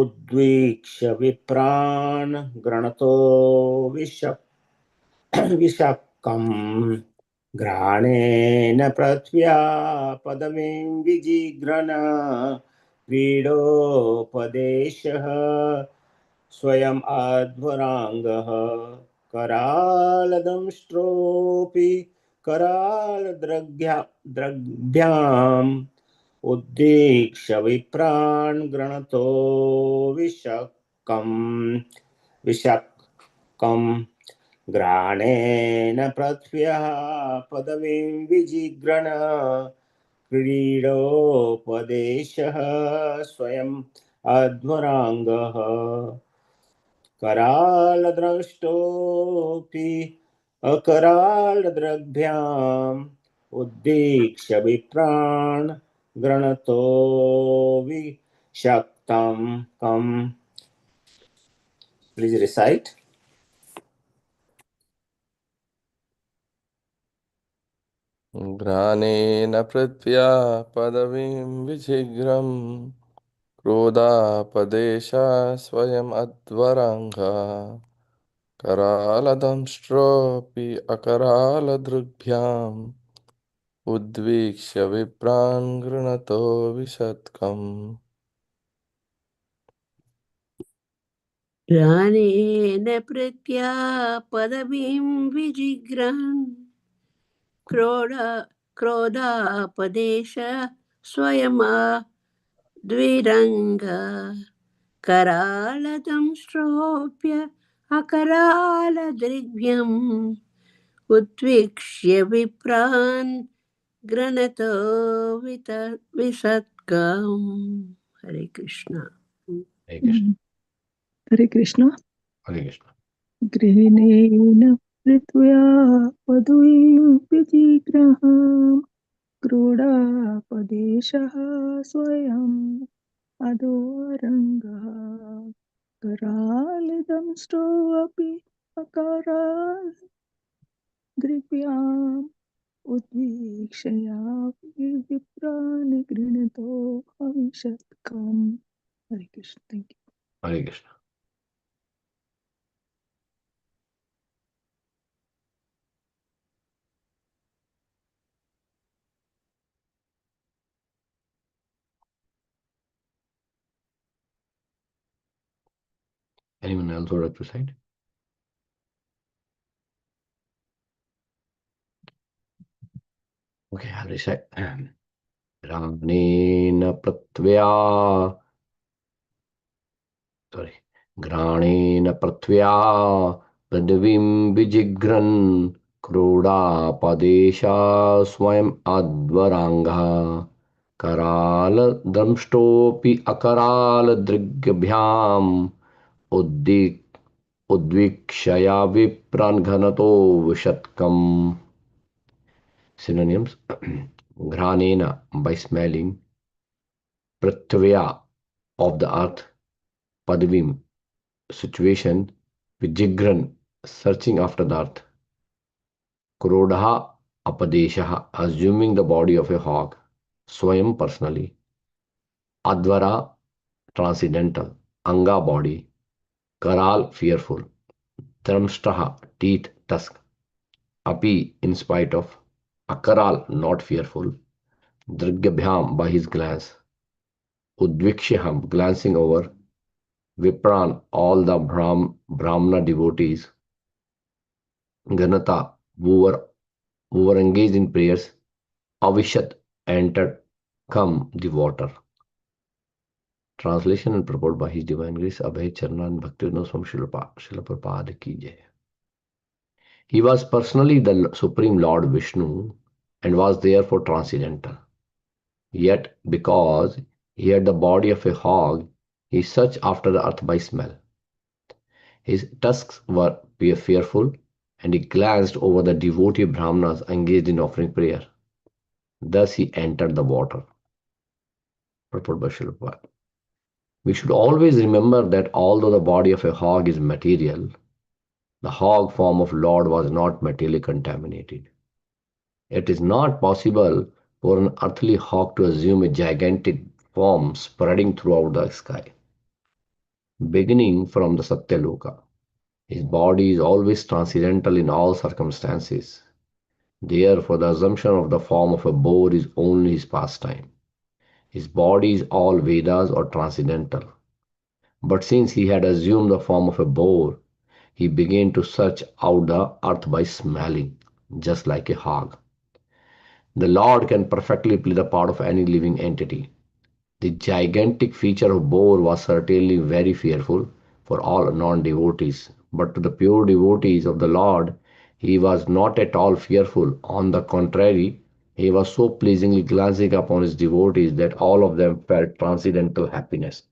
उद्वीक्ष्य विप्रान् गृणतो विषक्कम् घ्राणेन पृथ्व्या पदवीं विजिघ्रन क्रीडोपदेशः स्वयम् अध्वराङ्गः करालदंष्ट्रोऽपि करालद्रग्भ्याम् उद्दीक्ष्य विप्रान् गृणतो विषक्कम् घ्राणेन पृथ्व्याः पदवीं विजिघ्रन क्रीडोपदेशः स्वयम् अध्वराङ्गः करालद्रष्टोऽपि अकरालद्रग्भ्याम् उद्दीक्ष्य विप्रान् गृणतो विषक्तम्. Please recite. घ्राणेन पृथ्व्या पदवीं विजिघ्रम् क्रोधापदेशा स्वयम् अध्वराङ्गः करालदंष्ट्रोऽपि अकरालदृग्भ्याम् उद्वीक्ष्य विप्रान् गृणतो विषक्कम् घ्राणेन पृथ्व्या पदवीं विजिघ्रन् क्रोधापदेश स्वयमा द्विरङ्ग करालदंष्ट्रोऽप्य अकरालदृग्भ्यम् उद्वीक्ष्य विप्रान् गृणतो विषक्कम्. हरे कृष्ण. हरे कृष्ण. हरे कृष्ण. हरे कृष्ण. गृहिणेन पृथ्व्या पदवीं विजिग्रहाम् क्रोडापदेशः स्वयम् अधोरङ्गः करालदंष्ट्रोऽपि अकारादृग्भ्याम् उद्वीक्षया विप्रान् गृणतो अविशत्कम्. Hare Krishna. Thank you. Hare Krishna. Anyone else would like to recite? Okay, I'll recite. Ramnena pratvya, sorry, घ्राणेन पृथ्व्या पदवीं विजिघ्रन् क्रोडापदेशा स्वयम् अध्वराङ्गः करालदंष्टोऽपि अकरालदृग्भ्याम् उद्वीक्षया विप्रान् घनतो विषत्कम्. Synonyms: घ्राणेन, by smelling; पृथ्व्या, of the earth; padvim, situation; vijigran, searching after the earth; krodha, apadesha, assuming the body of a hog; swayam, personally; advara, transcendental; anga, body; karal, fearful; dramshtaha, teeth, tusk; api, in spite of; akaral, not fearful; drigabhyam, by his glance; udvikshaham, glancing over; Vipran, all the Brahmana devotees; Ganata, who were engaged in prayers; Avishat, entered; come, the water. Translation and purport by His Divine Grace Abhay Charnan Bhaktivinoda Swami Srila Prabhupada ki jai. He was personally the Supreme Lord Vishnu and was therefore transcendental. Yet, because he had the body of a hog, he searched after the earth by smell. His tusks were fearful, and he glanced over the devotee Brahmanas engaged in offering prayer. Thus he entered the water. Purport by Srila Prabhupada. We should always remember that although the body of a hog is material, the hog form of Lord was not materially contaminated. It is not possible for an earthly hog to assume a gigantic form spreading throughout the sky. beginning from the Satyaloka. His body is always transcendental in all circumstances. Therefore, the assumption of the form of a boar is only his pastime. His body is all Vedas or transcendental. But since he had assumed the form of a boar, he began to search out the earth by smelling, just like a hog. The Lord can perfectly play the part of any living entity. The gigantic feature of boar was certainly very fearful for all non-devotees, but to the pure devotees of the Lord, he was not at all fearful. On the contrary, he was so pleasingly glancing upon his devotees that all of them felt transcendental happiness.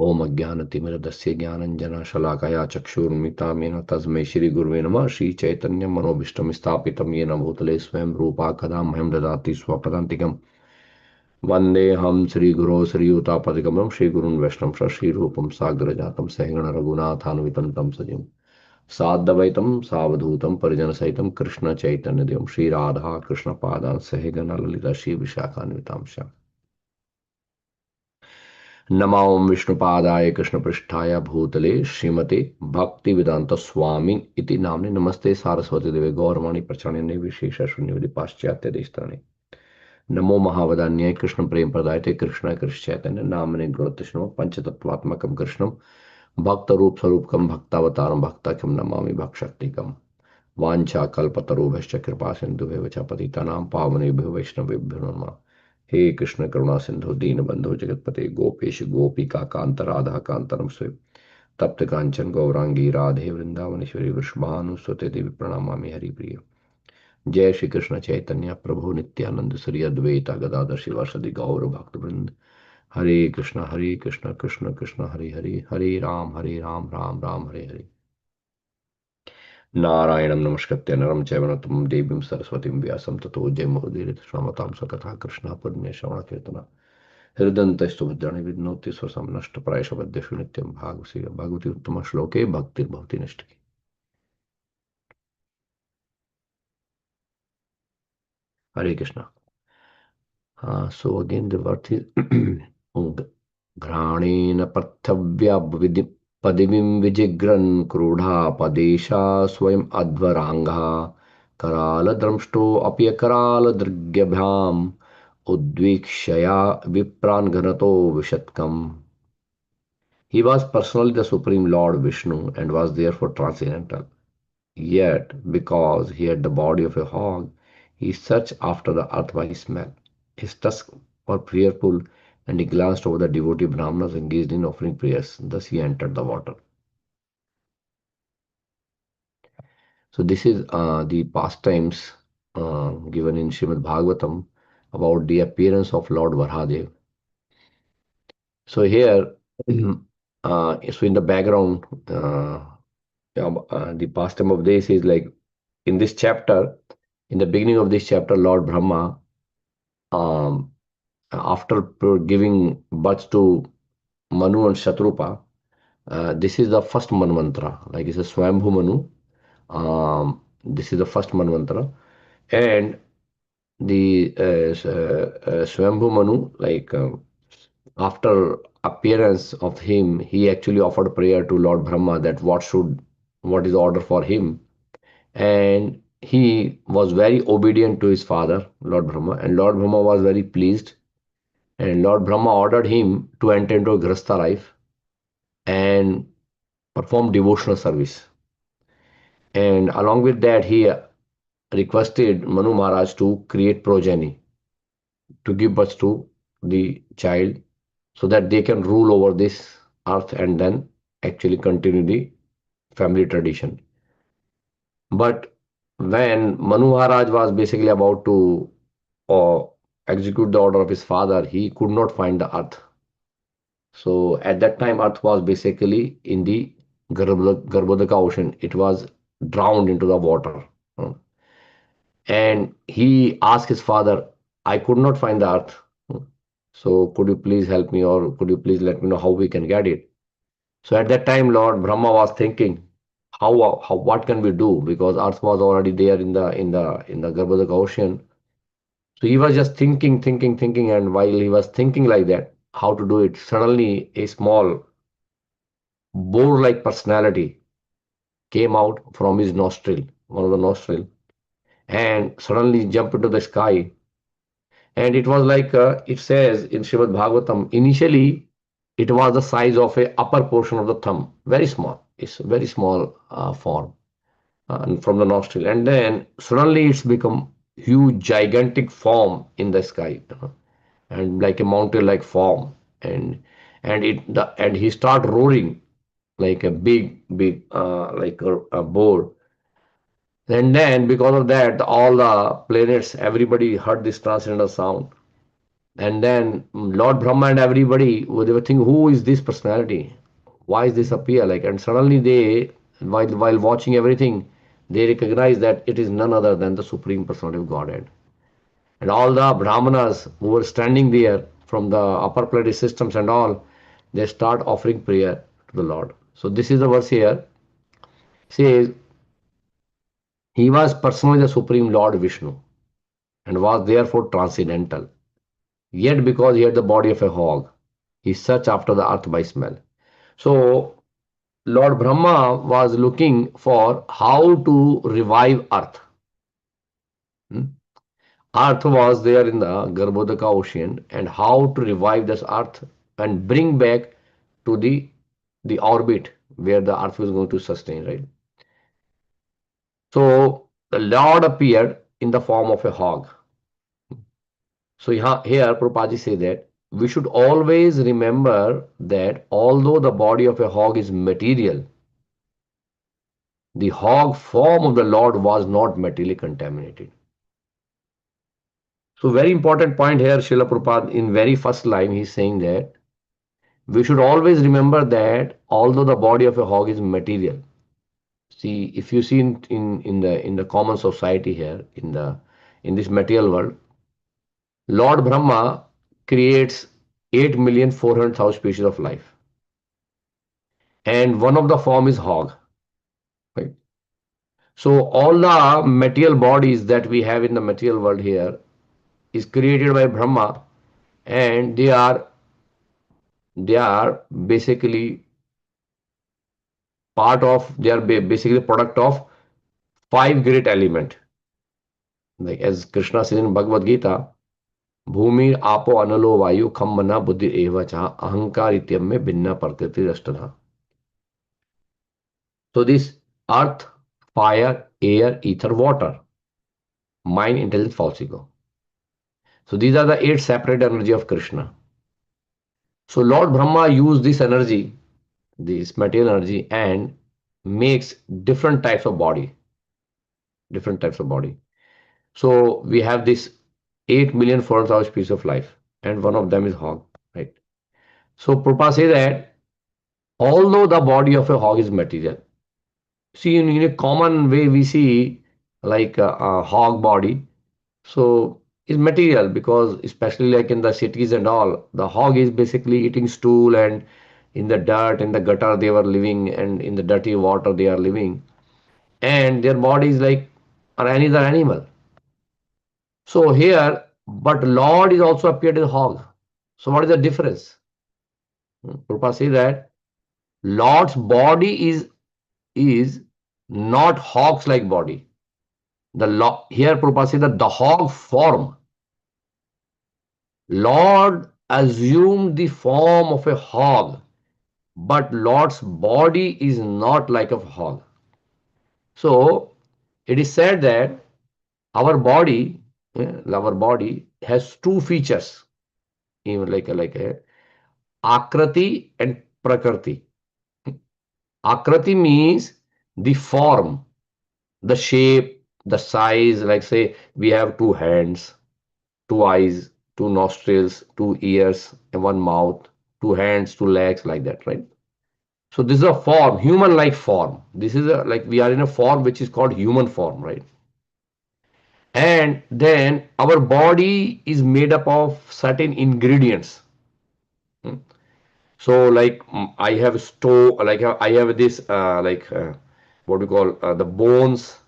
ओम अज्ञानतिमिरदस्य ज्ञानञ्जनशलाकया चक्षुर्मिलितं तस्मै श्रीगुरुवे नमः श्रीचैतन्यं मनोभीष्टं स्थापितं येन भूतले स्वयं रूपा कदा मह्यं ददाति स्वपदान्तिकम् वन्देऽहं श्रीगुरो श्रीयुतापदिकमलं श्रीगुरुन् वैष्णवं श्रीरूपं साग्रजातं सहगण रघुनाथान्वितं तं सजीवं साद्वैतं सावधूतं परिजनसहितं कृष्णचैतन्यदेवं श्रीराधा कृष्णपादान् सहगण ललिता श्रीविशाखान्वितांश्च नमो विष्णुपादाय कृष्णपृष्ठाय भूतले श्रीमते भक्तिवेदांत स्वामी इति नाम्ने नमस्ते सारस्वती देवे गौरवाणी प्रचारिणे विशेष शून्यवदि पाश्चात्य देशताने नमो महावदान्याय कृष्ण प्रेम प्रदायते कृष्ण कृष्ण चैतन्य नामने गुणतृष्णो पंचतत्वात्मकं कृष्णं भक्त रूप स्वरूपकं भक्तावतारं भक्ताख्यं नमामि भक्शक्तिकम् वाञ्छा कल्पतरुभ्यश्च कृपा सिन्धुभ्यः च पतितानां पावनेभ्यो वैष्णवेभ्यो नमः हे कृष्ण करुणा सिंधु दीनबंधु जगतपते गोपेश गोपिका कांत राधा कांत नमस्ते तप्त कांचन गौरांगी राधे वृंदावनेश्वरी वृषभानुसुते देवी प्रणमामि हरिप्रिय जय श्री कृष्ण चैतन्य प्रभु नित्यानंद श्री अद्वैता गदाधर शिवासदि गौर भक्त वृंद हरे कृष्ण कृष्ण कृष्ण हरे हरे हरे राम राम राम हरे हरे नारायणं नमस्कृत्य नरं चैव नरोत्तमं देवीं सरस्वतीं व्यासं ततो जयमुदीरये सतथा कृष्णः पुण्यश्रवणकीर्तन हृदन्तस्तु भद्राणि विघ्नोति स्वसं नष्टप्रायशबद्धेषु नित्यं भागवती उत्तमश्लोके भक्तिर्भवति नष्टि हरे Krishna so again the word is घ्राणेन पृथव्या पदवीं विजिघ्रन् क्रूढा पदेशा स्वयम् अध्वराङ्गः करालद्रंष्टोऽपि करालदृग्भ्याम् उद्वीक्षया विप्रान् घनतो विशत्कम्. He was personally the Supreme Lord Vishnu and was therefore transcendental. Yet, because he had the body of a hog, he searched after the earth by smell. His tusks were fearful, and he glanced over the devotee Brahmanas engaged in offering prayers. Thus he entered the water. So this is the pastimes given in Srimad Bhagavatam about the appearance of Lord Varahadev. So here, so in the background, the pastime of this is like in this chapter, in the beginning of this chapter, Lord Brahma, after giving birth to Manu and Shatrupa, this is the first manvantra, like it's a Swambhu Manu. This is the first manvantra, and the Swambhu Manu, like after appearance of him, he actually offered prayer to Lord Brahma that what is order for him, and he was very obedient to his father, Lord Brahma, and Lord Brahma was very pleased, and Lord Brahma ordered him to enter into a grasta life and perform devotional service. And along with that, he requested Manu Maharaj to create progeny, to give birth to the child, so that they can rule over this earth and then actually continue the family tradition. But when Manu Maharaj was basically about to execute the order of his father, he could not find the earth. So at that time, earth was basically in the Garbhodaka ocean. It was drowned into the water. And he asked his father, I could not find the earth. So could you please help me, or could you please let me know how we can get it? So at that time, Lord Brahma was thinking, what can we do? Because earth was already there in the Garbhodaka ocean. So he was just thinking, and while he was thinking like that, how to do it, suddenly a small boar-like personality came out from his nostril, one of the nostril, and suddenly jumped into the sky. And it was like it says in Srimad Bhagavatam, initially it was the size of a upper portion of the thumb, very small. It's a very small form from the nostril, and then suddenly it's become huge, gigantic form in the sky, and like a mountain-like form, and and he start roaring like a big like a boar. And then because of that, all the planets, everybody heard this transcendental sound. And then Lord Brahma and everybody, they were thinking, who is this personality? Why is this appear? Like, and suddenly they, while watching everything, they recognize that it is none other than the Supreme Personality of Godhead. And all the Brahmanas who were standing there from the upper planetary systems and all, they start offering prayer to the Lord. So this is the verse here. Says, he was personally the Supreme Lord Vishnu and was therefore transcendental. Yet because he had the body of a hog, he searched after the earth by smell. So Lord Brahma was looking for how to revive earth. Hmm? Earth was there in the Garbhodaka ocean, and how to revive this earth and bring back to the orbit where the earth was going to sustain, right? So the Lord appeared in the form of a hog. So here Prabhupada say that we should always remember that although the body of a hog is material, the hog form of the Lord was not materially contaminated. So very important point here, Srila Prabhupada, in very first line, he's saying that we should always remember that although the body of a hog is material, see, if you see in the common society here, in this material world, Lord Brahma creates 8,400,000 species of life. And one of the form is hog. Right? So all the material bodies that we have in the material world here is created by Brahma, and they are basically basically product of five great element. Like as Krishna says in Bhagavad Gita, Bhumi apo analo vayu khammana buddhi eva cha ahankar ityam में भिन्ना प्रकृति रष्टना. So this earth, fire, air, ether, water, mind, intelligence, false ego. So these are the eight separate energy of Krishna. So Lord Brahma used this energy, this material energy, and makes different types of body, different types of body. So we have this 8,400,000 species of life, and one of them is hog, right? So Prabhupada says that although the body of a hog is material, see in a common way we see like a hog body, so is material because especially like in the cities and all, the hog is basically eating stool and in the dirt, in the gutter they were living, and in the dirty water they are living, and their body is like any other animal. So here, but Lord is also appeared as hog. So what is the difference? Prabhupada says that Lord's body is not hog's like body. Here Prabhupada says that the hog form, Lord assumed the form of a hog, but Lord's body is not like a hog. So it is said that our body has two features, even like a Akrati and Prakriti. Akrati means the form, the shape, the size. Like say we have two hands, two eyes, two nostrils, two ears, and one mouth, two hands, two legs, like that, right? So this is a form, human-like form. This is like we are in a form which is called human form, right? And then our body is made up of certain ingredients. Hmm. So like I have like I have this what we call the bones.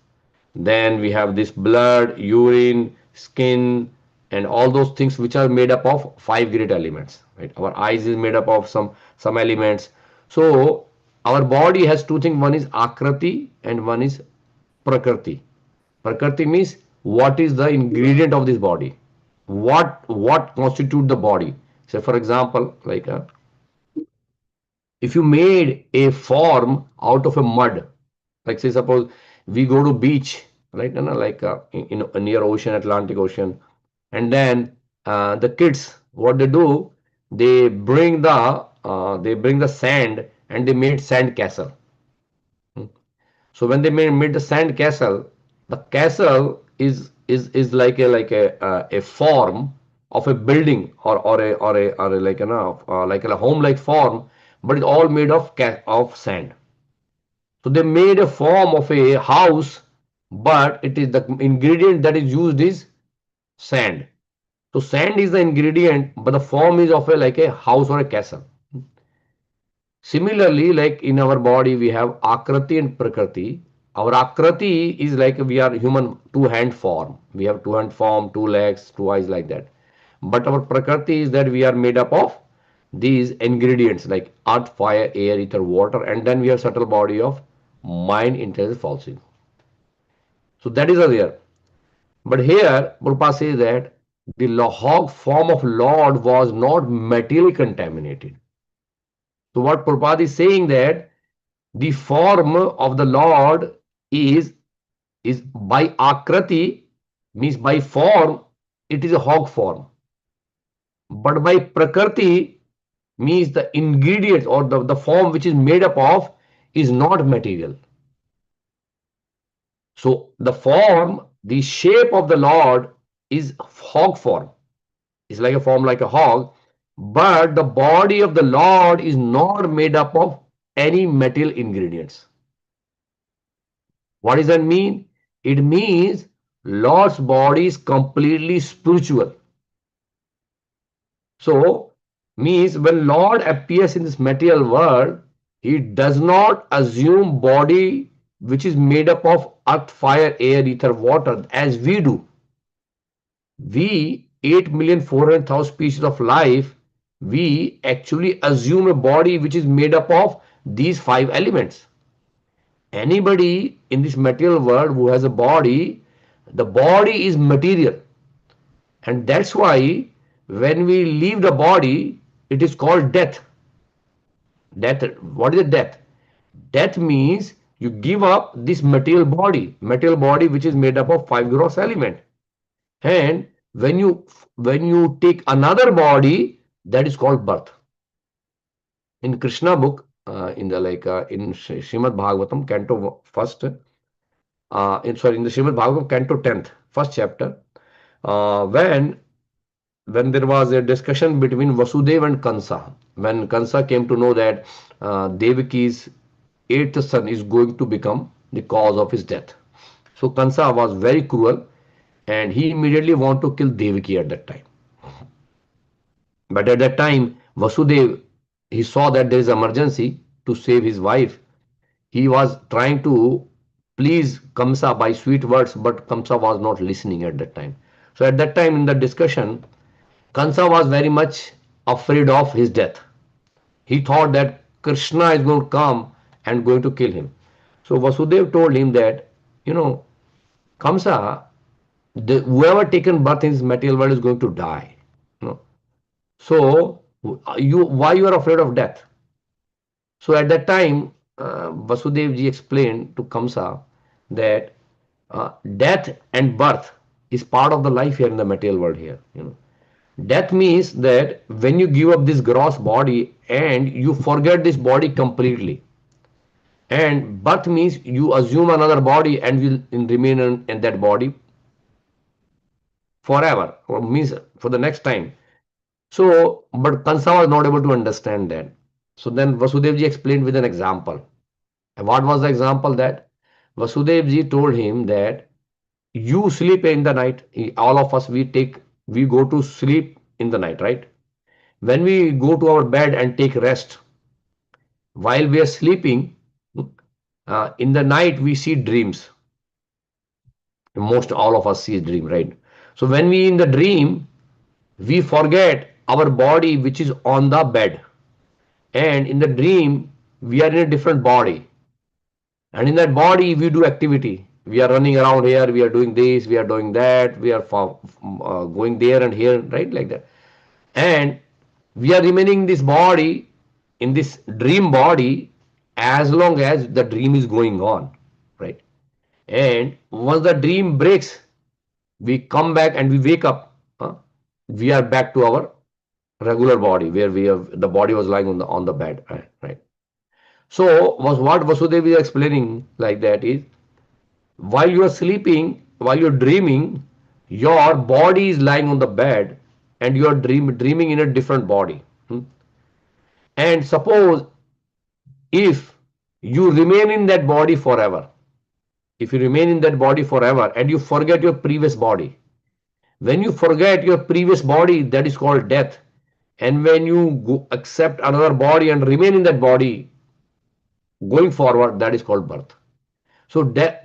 Then we have this blood, urine, skin. and all those things which are made up of five great elements, right? Our eyes is made up of some elements. So our body has two things. One is akrati and one is prakriti. Prakriti means what is the ingredient of this body, what constitute the body. So for example, like if you made a form out of a mud, like say suppose we go to beach, right, like near ocean, Atlantic Ocean, and then the kids, what they do, they bring the sand and they made sand castle. Hmm. So when they made the sand castle, the castle is like a form of a building, or like a home like form, but it's all made of sand. So they made a form of a house, but it is the ingredient that is used is sand. So sand is the ingredient, but the form is of a like a house or a castle. Similarly, like in our body, we have Akrati and Prakriti. Our Akrati is like we are human two-hand form. We have two-hand form, two legs, two eyes, like that. But our Prakriti is that we are made up of these ingredients like earth, fire, air, ether, water, and then we have subtle body of mind, intelligence, falsehood. So that is there. But here, Prabhupada says that the hog form of Lord was not materially contaminated. So what Prabhupada is saying that the form of the Lord is is by akrati, means by form it is a hog form, but by prakriti means the ingredients or the form which is made up of is not material. So the form, the shape of the Lord is hog form. It's like a form like a hog, but the body of the Lord is not made up of any material ingredients. What does that mean? It means Lord's body is completely spiritual. So, means when Lord appears in this material world, he does not assume body which is made up of earth, fire, air, ether, water as we do. We 8,400,000 species of life, we actually assume a body which is made up of these five elements. Anybody in this material world who has a body, the body is material, and that's why when we leave the body, it is called death. Death, what is death? Death means you give up this material body which is made up of five gross element. And when you take another body, that is called birth. In Krishna book, in the in Srimad Bhagavatam, Canto first, in the Srimad Bhagavatam, Canto 10th, first chapter, when there was a discussion between Vasudev and Kansa, when Kansa came to know that Devaki's eighth son is going to become the cause of his death. So Kansa was very cruel and he immediately wanted to kill Devaki at that time. But at that time, Vasudev, he saw that there is emergency to save his wife. He was trying to please Kamsa by sweet words, but Kamsa was not listening at that time. So at that time in the discussion, Kansa was very much afraid of his death. He thought that Krishna is going to come and going to kill him. So Vasudev told him that, Kamsa, whoever taken birth in this material world is going to die. So why you are afraid of death? So at that time, Vasudev ji explained to Kamsa that death and birth is part of the life here in the material world here. Death means that when you give up this gross body and you forget this body completely. And birth means you assume another body and will remain in that body forever, or means for the next time. So, but Kansa was not able to understand that. So then Vasudevji explained with an example. And what was the example? That Vasudevji told him that you sleep in the night. All of us, we go to sleep in the night, right? When we go to our bed and take rest, while we are sleeping, in the night we see dreams. Most all of us see a dream, right? So when we in the dream, we forget our body which is on the bed, and in the dream we are in a different body, and in that body we do activity. We are running around here, we are doing this, we are doing that, we are going there and here, right, like that. And we are remaining in this body, in this dream body, as long as the dream is going on, right? And once the dream breaks, we come back and we wake up, we are back to our regular body where we have the body was lying on the bed, right? So was what Vasudev is explaining like that is, while you are sleeping, while you're dreaming, your body is lying on the bed and you are dreaming in a different body. And suppose if you remain in that body forever, if you remain in that body forever and you forget your previous body, when you forget your previous body, that is called death. And when you accept another body and remain in that body going forward, that is called birth. So the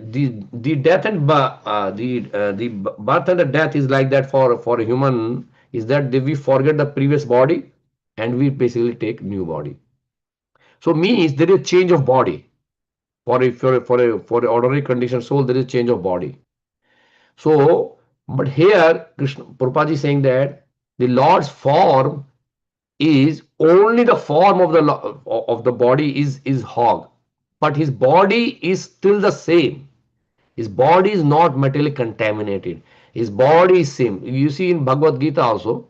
death and the birth and the death is like that for a human, is that we forget the previous body and we basically take new body. So means there is change of body for a ordinary condition soul, there is change of body. So but here Krishna Prabhupada is saying that the Lord's form is only the form of the body is hog, but his body is still the same. His body is not materially contaminated. His body is same. You see in Bhagavad Gita also,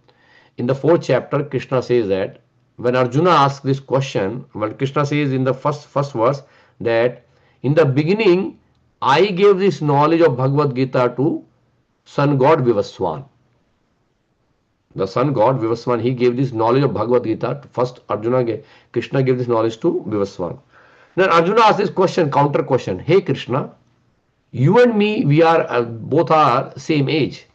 in the fourth chapter, Krishna says that when Arjuna asks this question, when Krishna says in the first verse that in the beginning I gave this knowledge of Bhagavad Gita to sun god Vivaswan. The sun god Vivaswan, he gave this knowledge of Bhagavad Gita. First Krishna gave this knowledge to Vivaswan. Then Arjuna asked this question, counter question. Hey Krishna, you and me, we are both are same age,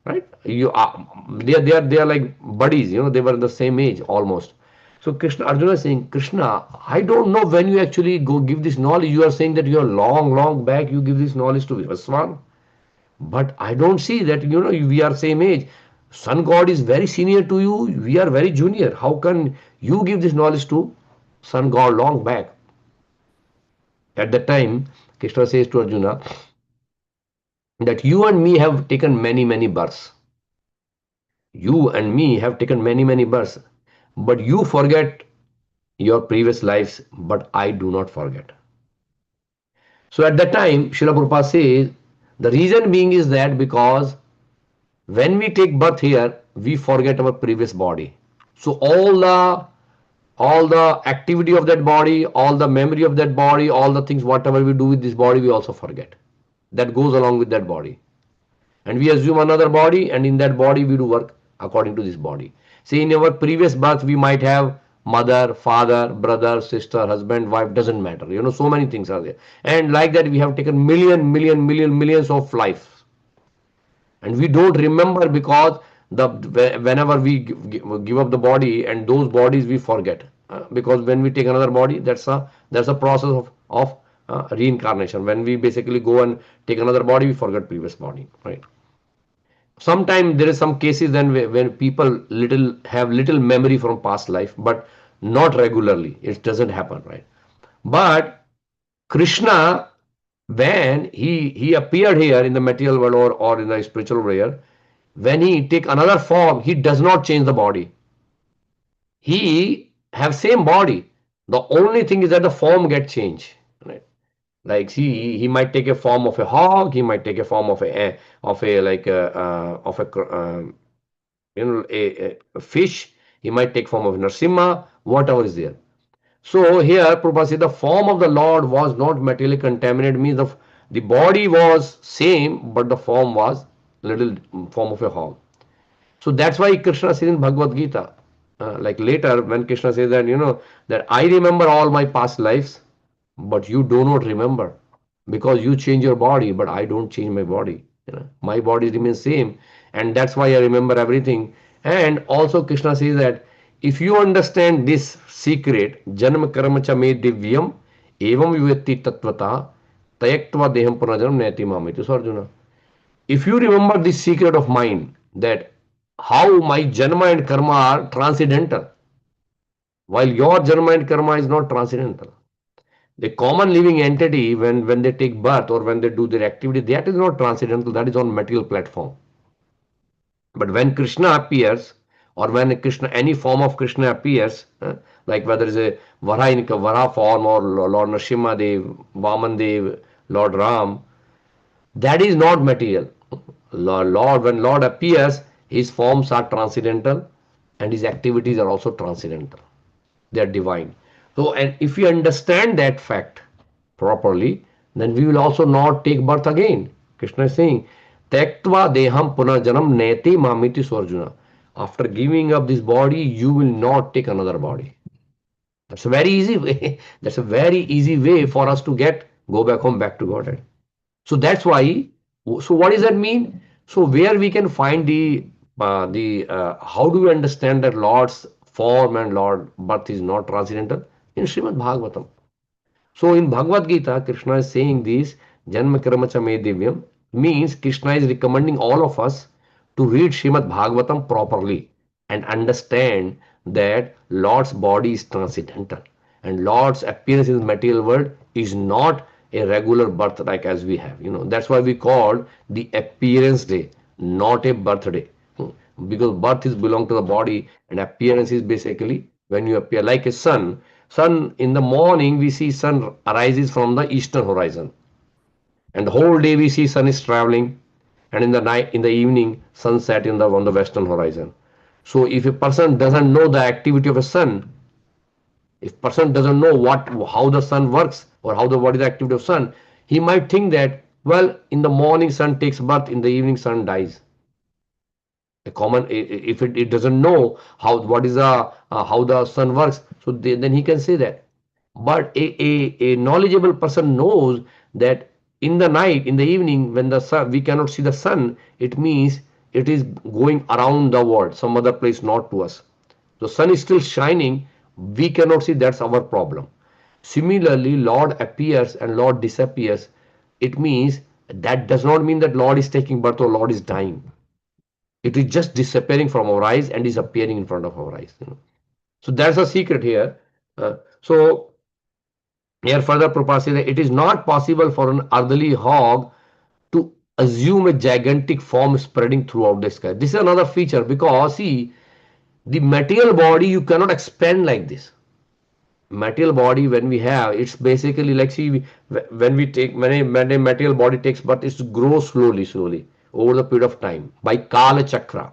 right? You are they are like buddies, they were the same age almost. So Arjuna is saying, Krishna, I don't know when you actually go give this knowledge. You are saying that you are long back you give this knowledge to Vivaswan, but I don't see that we are same age. Sun god is very senior to you, we are very junior. How can you give this knowledge to sun god long back? At that time Krishna says to Arjuna that you and me have taken many births. You and me have taken many births, but you forget your previous lives, but I do not forget. So at that time, Srila Prabhupada says, the reason being is that because when we take birth here, we forget our previous body. So all the activity of that body, all the memory of that body, all the things, whatever we do with this body, we also forget. That goes along with that body. And we assume another body, and in that body we do work according to this body. See, in our previous birth we might have mother, father, brother, sister, husband, wife, doesn't matter, so many things are there, and like that we have taken millions of lives, and we don't remember because whenever we give up the body, and those bodies we forget, because when we take another body, that's a process of reincarnation. When we basically go and take another body, we forget previous body, right? Sometimes there is some cases then when people have little memory from past life, but not regularly, it doesn't happen, right? But Krishna, when he appeared here in the material world, or in the spiritual world, when he take another form, he does not change the body. He have same body. The only thing is that the form get changed, right? Like he might take a form of a hog, he might take a form of a like of a a fish, he might take form of Narsimha, whatever is there. So here Prabhupada said the form of the Lord was not materially contaminated, means the body was same, but the form was little form of a hog. So that's why Krishna says in Bhagavad Gita, like later when Krishna says that, that I remember all my past lives, but you do not remember, because you change your body, but I don't change my body. My body remains same, and that's why I remember everything. And also Krishna says that if you understand this secret, janma karma cha me divyam evam viveti tatvata tayaktva deham punajanam neti mamiti. So Arjuna, If you remember this secret of mine, that how my Janma and Karma are transcendental, while your Janma and Karma is not transcendental. The common living entity, when they take birth or when they do their activity, that is not transcendental, that is on material platform. But when Krishna appears, or when Krishna, any form of Krishna appears, like whether it's a Vara in Vara form or Lord Nrsimha Dev, Vaman Dev, Lord Ram, that is not material. Lord, when Lord appears, his forms are transcendental and his activities are also transcendental. They are divine. So, and if we understand that fact properly, then we will also not take birth again. Krishna is saying, Tektva deham punarjanam neti mamiti swarjuna. After giving up this body, you will not take another body. That's a very easy way. That's a very easy way for us to go back home, back to Godhead. So that's why. So what does that mean? So where we can find how do we understand that Lord's form and Lord birth is not transcendental? In Srimad Bhagavatam. So in Bhagavad Gita, Krishna is saying this Janma Karma Cha Me Divyam means Krishna is recommending all of us to read Srimad Bhagavatam properly and understand that Lord's body is transcendental and Lord's appearance in the material world is not a regular birth like as we have. That's why we call the appearance day, not a birthday. Because birth is belong to the body and appearance is basically when you appear like a sun. In the morning we see sun arises from the eastern horizon, and the whole day we see sun is traveling, and in the night, in the evening, sunset on the western horizon. So if a person doesn't know the activity of a sun, if person doesn't know how the sun works or what is the activity of sun, he might think that, well, in the morning sun takes birth, in the evening sun dies. A common, if it doesn't know how the sun works, so then he can say that. But a knowledgeable person knows that in the night, in the evening, when the sun, we cannot see the sun, it means it is going around the world, some other place, not to us. The sun is still shining, we cannot see, that's our problem. Similarly, Lord appears and Lord disappears. It means that does not mean that Lord is taking birth or Lord is dying. It is just disappearing from our eyes and is appearing in front of our eyes. So that's a secret here. So here further Prabhupada says that it is not possible for an earthly hog to assume a gigantic form spreading throughout the sky. This is another feature, because see, the material body you cannot expand like this. Material body, when we have, it's basically like, see, when a material body takes birth, it grows slowly over the period of time by Kala Chakra.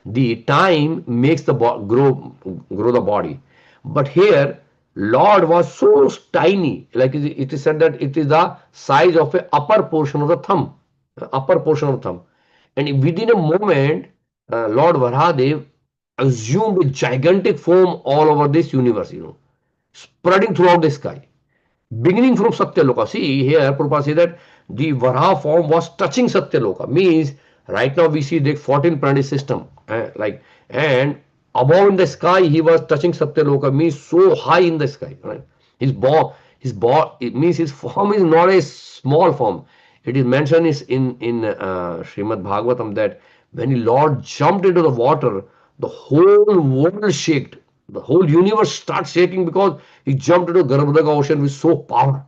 The time makes the grow the body. But here Lord was so tiny, like it is said that it is the size of a upper portion of the thumb, and within a moment, Lord Varahadev assumed a gigantic form all over this universe, spreading throughout the sky, beginning from Satyaloka. See here, Prabhupada says that the Varaha form was touching Satyaloka. Means right now we see the 14 planet system, and above in the sky he was touching Satyaloka. Means so high in the sky. Right? It means his form is not a small form. It is mentioned in Srimad Bhagavatam that when the Lord jumped into the water, the whole world shook. The whole universe starts shaking because he jumped into Garbhadaga ocean with so power.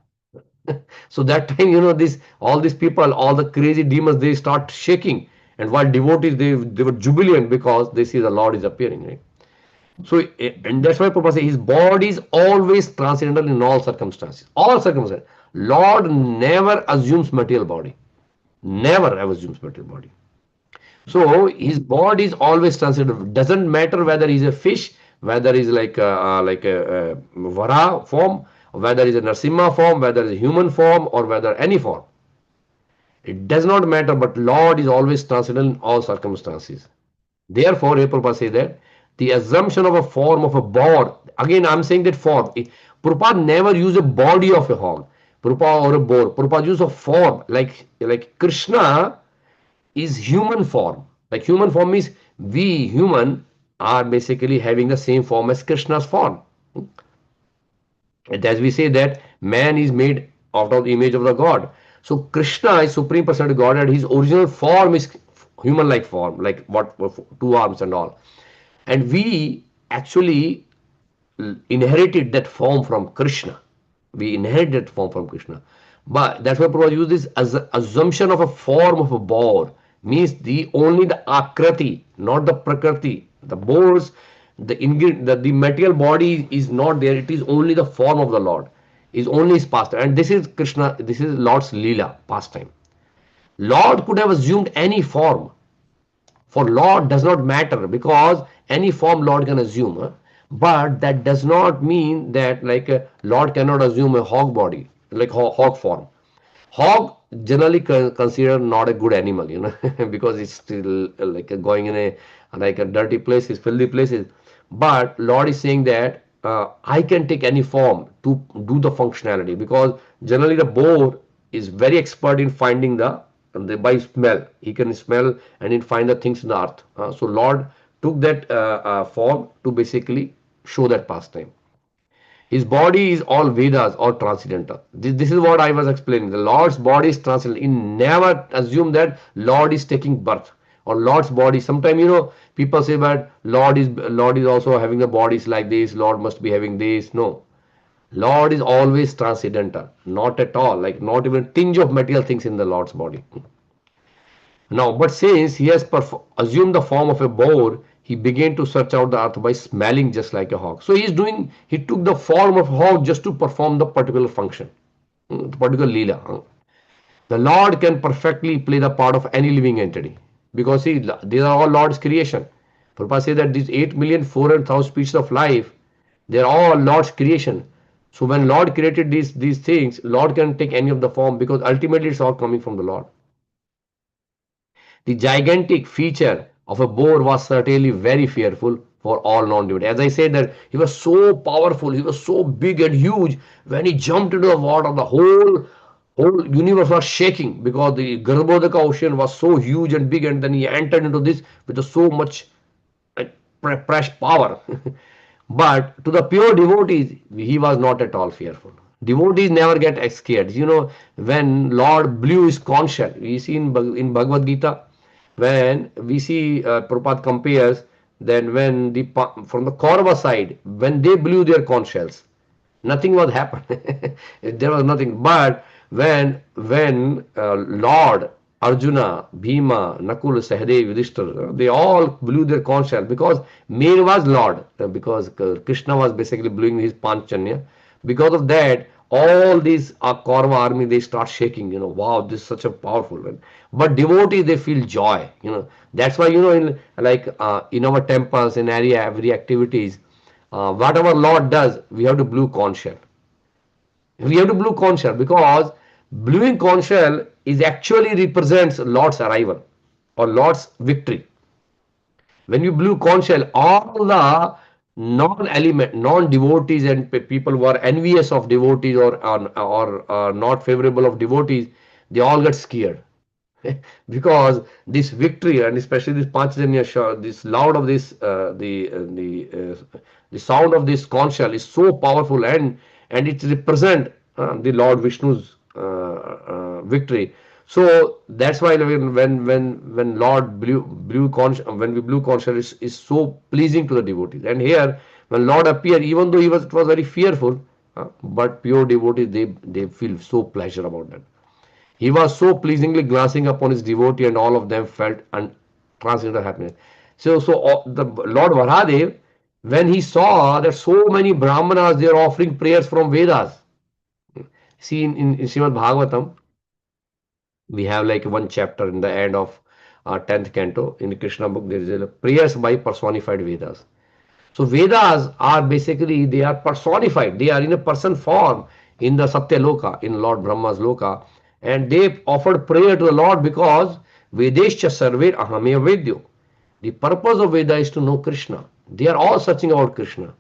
So that time, this all these people, all the crazy demons, they start shaking. And while devotees, they were jubilant because they see the Lord is appearing. Right? So, and that's why Prabhupada says his body is always transcendental in all circumstances. All circumstances. Lord never assumes material body. Never ever assumes material body. So his body is always transcendental. Doesn't matter whether he's a fish, whether he's like a Vara form, whether he's a Narsimha form, whether it's a human form, or whether any form. It does not matter, but Lord is always transcendental in all circumstances. Therefore, Prabhupada say that the assumption of a form of a boar, again I'm saying that form, Prabhupada never used a body of a hog, Prabhupada or a boar. Prabhupada used a form, like Krishna is human form. Like human form means we human are basically having the same form as Krishna's form. And as we say that man is made out of the image of the God. So Krishna is Supreme Personality Godhead. His original form is human-like form, like what, two arms and all. And we actually inherited that form from Krishna. We inherited that form from Krishna. But that's why Prabhupada used this as an assumption of a form of a boar. Means the only the akrati, not the prakriti. The boars, the material body is not there. It is only the form of the Lord. Is only his pastime. And this is Krishna, this is Lord's Leela, pastime. Lord could have assumed any form. For Lord does not matter because any form Lord can assume. But that does not mean that like Lord cannot assume a hog body, like hog form. Hog generally considered not a good animal, because it's still like going in a like a dirty places, filthy places. But Lord is saying that I can take any form to do the functionality, because generally the boar is very expert in finding the by smell. He can smell and he find the things in the earth. So Lord took that form to basically show that pastime. His body is all Vedas or transcendental. This is what I was explaining. The Lord's body is transcendental. He never assume that Lord is taking birth or Lord's body. Sometimes people say that Lord is also having the bodies like this. Lord must be having this. No, Lord is always transcendental. Not at all. Like not even a tinge of material things in the Lord's body. Now, but since he has assumed the form of a boar, he began to search out the earth by smelling just like a hawk. So he took the form of a hawk just to perform the particular function, the particular leela. The Lord can perfectly play the part of any living entity because these are all Lord's creation. Prabhupada says that these 8,400,000 species of life, they are all Lord's creation. So when Lord created these things, Lord can take any of the form because ultimately it's all coming from the Lord. The gigantic feature of a boar was certainly very fearful for all non-devotees. As I said that he was so powerful, he was so big and huge. When he jumped into the water, the whole universe was shaking because the Garbhodaka ocean was so huge and big, and then he entered into this with so much fresh power. But to the pure devotees, he was not at all fearful. Devotees never get scared. When Lord blew his conch shell, we see in Bhagavad Gita, when we see Prabhupada compares, then when from the Kaurava side, when they blew their conch shells, nothing was happened. There was nothing. But when Lord Arjuna, Bhima, Nakul, Sahadev, Yudhishthir, they all blew their conch shell because main was Lord, because Krishna was basically blowing his Panchanya. Because of that, all these Kaurava army, they start shaking. Wow, this is such a powerful one. But devotees, they feel joy. That's why in our temples, in every activities, whatever Lord does, we have to blow conch shell. We have to blow conch shell because blowing conch shell is actually represents Lord's arrival or Lord's victory. When you blew conch shell, all the non-devotees and people who are envious of devotees or not favorable of devotees, they all get scared. Because this victory and especially this Panchajanya, this loud of this the sound of this conch shell is so powerful, and it represent the Lord Vishnu's victory. So that's why when Lord blew conch, when we blew conch shell is so pleasing to the devotees. And here when Lord appeared, even though it was very fearful, but pure devotees, they feel so pleasure about that. He was so pleasingly glancing upon his devotee, and all of them felt transcendental happiness. So the Lord Varadev, when he saw that so many Brahmanas, they are offering prayers from Vedas. See, in Srimad Bhagavatam, we have like one chapter in the end of 10th canto in the Krishna book. There is a prayers by personified Vedas. So Vedas are basically, they are personified. They are in a person form in the Satya Loka, in Lord Brahma's Loka. And they offered prayer to the Lord because Vedescha Sarver Ahamya Vedyo. The purpose of Veda is to know Krishna. They are all searching about Krishna.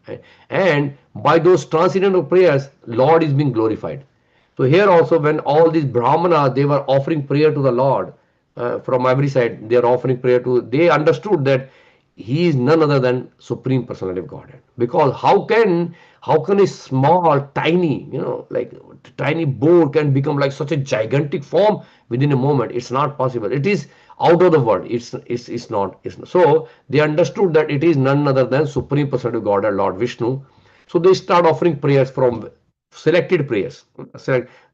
And by those transcendental prayers, Lord is being glorified. So here also when all these Brahmanas, they were offering prayer to the Lord from every side, they are offering prayer to, they understood that he is none other than Supreme Personality of Godhead. Because how can a small, tiny, like tiny bone can become like such a gigantic form within a moment. It's not possible. It is out of the world. It's not. So they understood that it is none other than Supreme Personality of Godhead, Lord Vishnu. So they start offering prayers from selected prayers.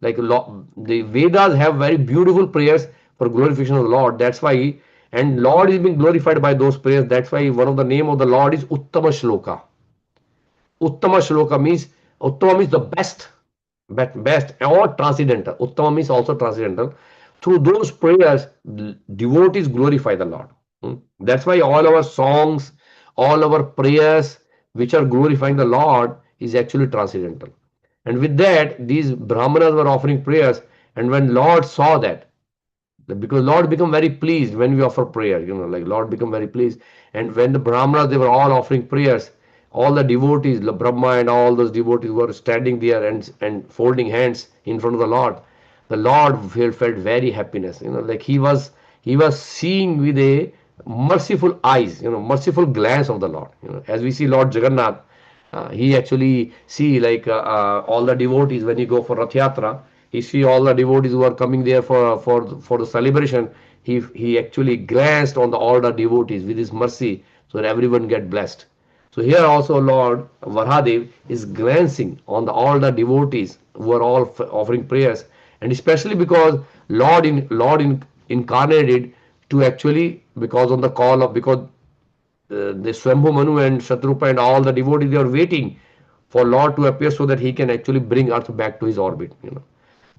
Like the Vedas have very beautiful prayers for glorification of the Lord. That's why, and Lord is being glorified by those prayers. That's why one of the name of the Lord is Uttama Shloka. Uttama Shloka means Uttama means the best, best or transcendental. Uttama means also transcendental. Through those prayers, devotees glorify the Lord. That's why all our songs, all our prayers, which are glorifying the Lord, is actually transcendental. And with that, these Brahmanas were offering prayers. And when Lord saw that, because Lord become very pleased when we offer prayer, like Lord become very pleased. And when the Brahmanas, they were all offering prayers, all the devotees, the Brahma and all those devotees were standing there and folding hands in front of the Lord. The Lord felt very happiness, like he was seeing with a merciful eyes, merciful glance of the Lord. As we see Lord Jagannath, he actually see like all the devotees when you go for Rath Yatra, he see all the devotees who are coming there for the celebration. He actually glanced on all the devotees with his mercy so that everyone get blessed. So here also Lord Varahadev is glancing on all the devotees who are all offering prayers, and especially because Lord incarnated to actually, because on the call of, because the Swambhu Manu and Shatrupa and all the devotees, they are waiting for Lord to appear so that he can actually bring Earth back to his orbit.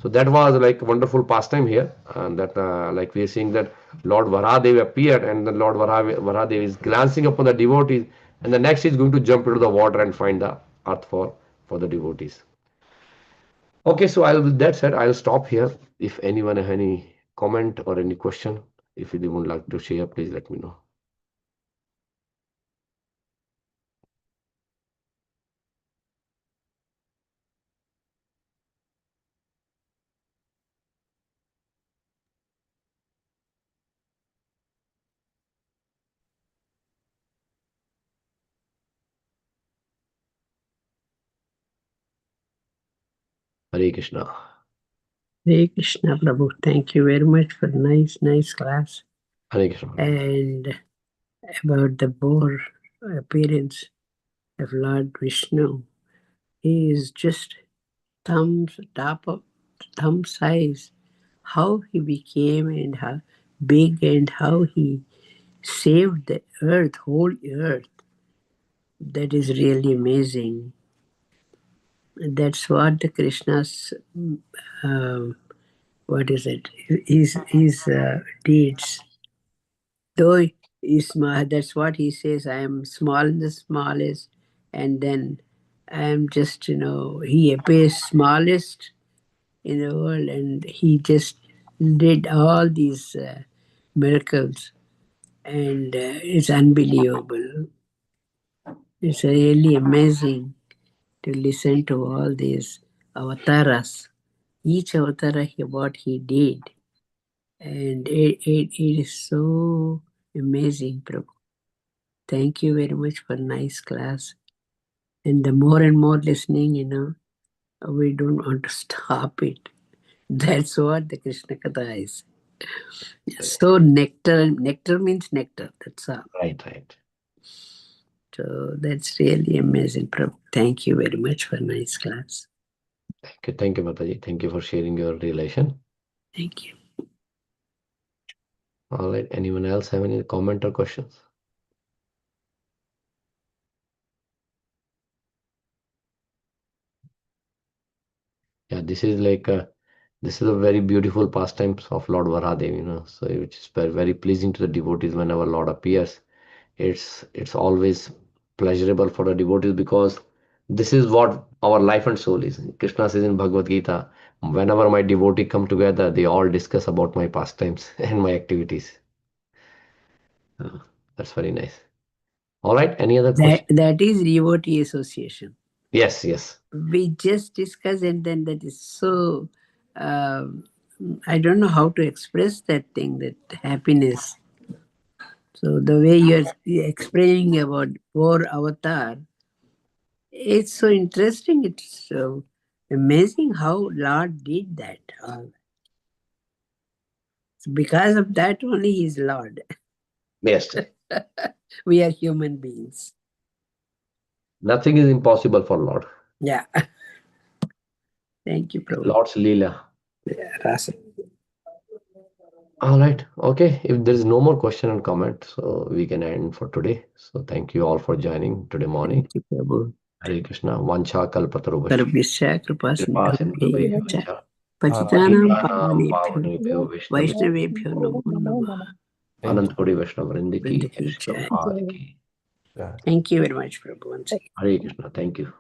So that was like a wonderful pastime here, and that like we are seeing that Lord Varahadev appeared, and the Lord Varahadev is glancing upon the devotees, and the next is going to jump into the water and find the Earth for the devotees. Okay, so with that said, I'll stop here. If anyone have any comment or any question, if you would like to share, please let me know. Hare Krishna. Hare Krishna, Prabhu. Thank you very much for nice class. Hare Krishna. And about the boar appearance of Lord Vishnu, he is just top of thumb size. How he became and how big and how he saved the earth, whole earth. That is really amazing. That's what the Krishna's what is it? His deeds. Though he's small, that's what he says. I am small in the smallest, and then I am just he appears smallest in the world, and he just did all these miracles, and it's unbelievable. It's really amazing to listen to all these avatars. Each avatar, what he did, and it is so amazing, Prabhu. Thank you very much for nice class. And the more and more listening, we don't want to stop it. That's what the Krishna Katha is. So nectar means nectar. That's all. Right. So that's really amazing, Prabhu. Thank you very much for nice class. Thank you, Mataji. Thank you for sharing your revelation. Thank you. All right. Anyone else have any comment or questions? Yeah, this is a very beautiful pastime of Lord Varahadev, so which is very pleasing to the devotees whenever Lord appears. It's always pleasurable for the devotees because this is what our life and soul is. Krishna says in Bhagavad Gita, whenever my devotee come together, they all discuss about my pastimes and my activities. That's very nice. All right. Any other question? That is devotee association. Yes. We just discussed, and then that is so. I don't know how to express that thing, that happiness. So the way you're explaining about four avatar, it's so interesting. It's so Amazing how Lord did that. So because of that only He is Lord. Yes. We are human beings. Nothing is impossible for Lord. Yeah. Thank you, Prabhu. Lord's Leela. Yeah, Rasa. All right. Okay. If there is no more question and comment, so we can end for today. So thank you all for joining today morning. Thank you, Prabhu. Hare Krishna. Vancha kalpatarubhasya. Sarvasya kripa Kripa sindhubhya sindhubhya cha vacha. patitanam Patitanam pavanebhyo pavanebhyo vaishnavebhyo namo namah. Anant Kodi Vaishnava Vrinda ki Vrinda ki Shri jai. Prabhupada ki. Thank you very much, Prabhu. Once again. Hare Krishna. Thank you.